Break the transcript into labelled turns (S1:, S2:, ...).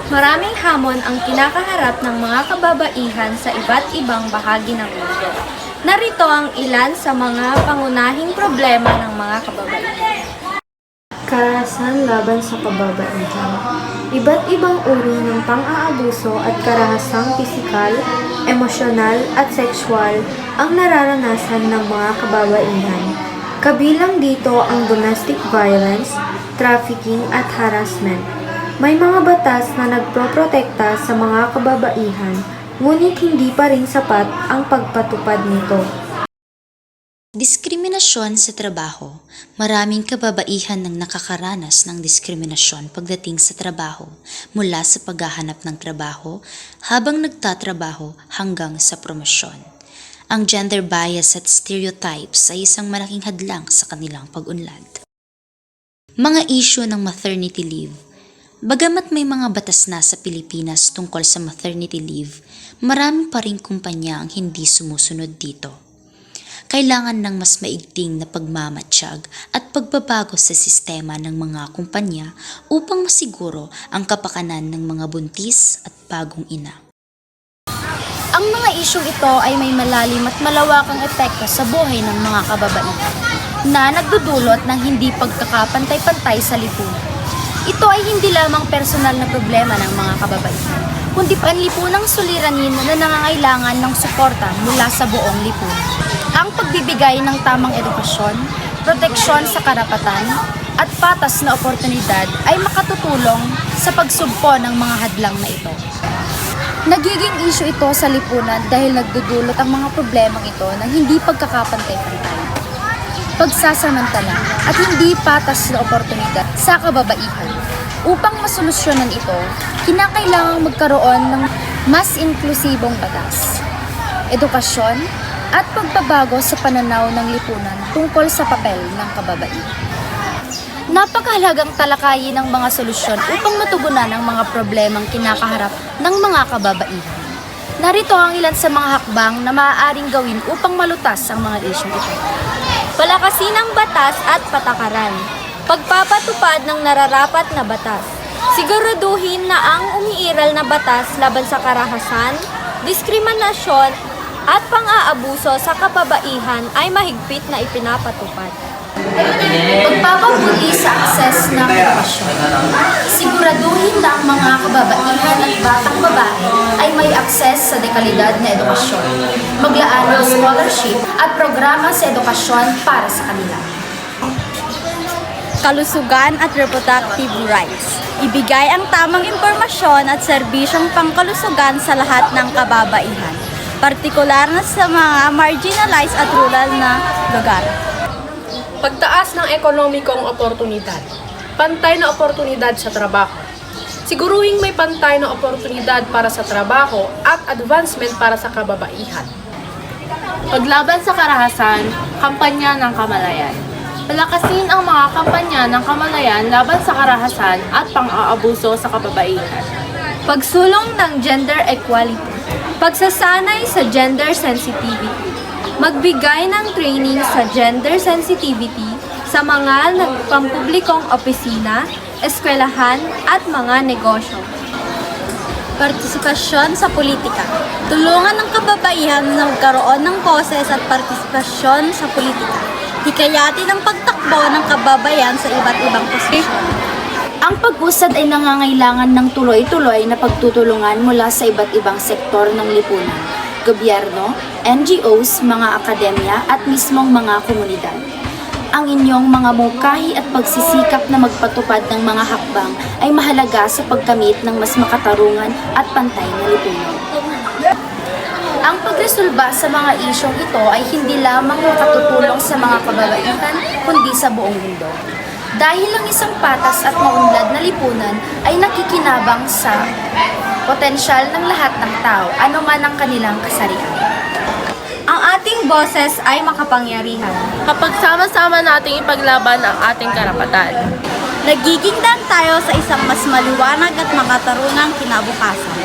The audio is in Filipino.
S1: Maraming hamon ang kinakaharap ng mga kababaihan sa iba't ibang bahagi ng mundo. Narito ang ilan sa mga pangunahing problema ng mga kababaihan. Karahasan laban sa kababaihan. Iba't ibang uri ng pang-aabuso at karahasang pisikal, emosyonal at sexual ang nararanasan ng mga kababaihan. Kabilang dito ang domestic violence, trafficking at harassment. May mga batas na nagproprotekta sa mga kababaihan, ngunit hindi pa rin sapat ang pagpatupad nito.
S2: Diskriminasyon sa trabaho. Maraming kababaihan ang nakakaranas ng diskriminasyon pagdating sa trabaho, mula sa paghahanap ng trabaho, habang nagtatrabaho hanggang sa promosyon. Ang gender bias at stereotypes ay isang malaking hadlang sa kanilang pag-unlad. Mga isyu ng maternity leave. Bagamat may mga batas na sa Pilipinas tungkol sa maternity leave, marami pa ring kumpanya ang hindi sumusunod dito. Kailangan ng mas maigting na pagmamatsyag at pagbabago sa sistema ng mga kumpanya upang masiguro ang kapakanan ng mga buntis at bagong ina.
S1: Ang mga isyong ito ay may malalim at malawakang epekto sa buhay ng mga kababaihan na nagdudulot ng hindi pagkakapantay-pantay sa lipunan. Ito ay hindi lamang personal na problema ng mga kababaihan, kundi panlipunang suliranin na nangangailangan ng suporta mula sa buong lipunan. Ang pagbibigay ng tamang edukasyon, proteksyon sa karapatan, at patas na oportunidad ay makatutulong sa pagsugpo ng mga hadlang na ito. Nagiging issue ito sa lipunan dahil nagdudulot ang mga problemang ito ng hindi pagkakapantay-pantay, pagsasamantala at hindi patas na oportunidad sa kababaihan. Upang masolusyonan ito, kinakailangang magkaroon ng mas inklusibong batas, edukasyon, at pagbabago sa pananaw ng lipunan tungkol sa papel ng kababaihan. Napakahalagang talakayin ng mga solusyon upang matugunan ang mga problemang kinakaharap ng mga kababaihan. Narito ang ilan sa mga hakbang na maaaring gawin upang malutas ang mga isyong ito. Palakasin ang batas at patakaran. Pagpapatupad ng nararapat na batas. Siguraduhin na ang umiiral na batas laban sa karahasan, diskriminasyon, at pang-aabuso sa kababaihan ay mahigpit na ipinapatupad. Pagpapabuti sa akses ng edukasyon. Siguraduhin na ang mga kababaihan at batang babae ay may akses sa dekalidad na edukasyon. Maglaan ng scholarship at programa sa edukasyon para sa kanila. Kalusugan at reproductive rights. Ibigay ang tamang impormasyon at serbisyong pangkalusugan sa lahat ng kababaihan, partikular na sa mga marginalized at rural na lugar.
S3: Pagtaas ng ekonomikong oportunidad. Pantay na oportunidad sa trabaho. Siguruhing may pantay na oportunidad para sa trabaho at advancement para sa kababaihan.
S4: Paglaban sa karahasan, kampanya ng kamalayan. Palakasin ang mga kampanya ng kamalayan laban sa karahasan at pang-aabuso sa kababaihan.
S1: Pagsulong ng gender equality. Pagsasanay sa gender sensitivity. Magbigay ng training sa gender sensitivity sa mga pampublikong opisina, eskwelahan at mga negosyo. Partisipasyon sa politika. Tulungan ng kababaihan na magkaroon ng boses at partisipasyon sa politika. Hikayatin ang pagtakbo ng kababayan sa iba't ibang posisyon. Ang pag-usad ay nangangailangan ng tuloy-tuloy na pagtutulungan mula sa iba't ibang sektor ng lipunan, gobyerno, NGOs, mga akademya at mismong mga komunidad. Ang inyong mga mungkahi at pagsisikap na magpatupad ng mga hakbang ay mahalaga sa pagkamit ng mas makatarungan at pantay na lipunan. Ang pagresolba sa mga isyong ito ay hindi lamang makatutulong sa mga kababaihan, kundi sa buong mundo. Dahil ang isang patas at maunlad na lipunan ay nakikinabang sa potensyal ng lahat ng tao, anuman ang kanilang kasarian. Ang ating boses ay makapangyarihan.
S4: Kapag sama-sama nating ipaglaban ang ating karapatan.
S1: Nagiging daan tayo sa isang mas maliwanag at makatarungang kinabukasan.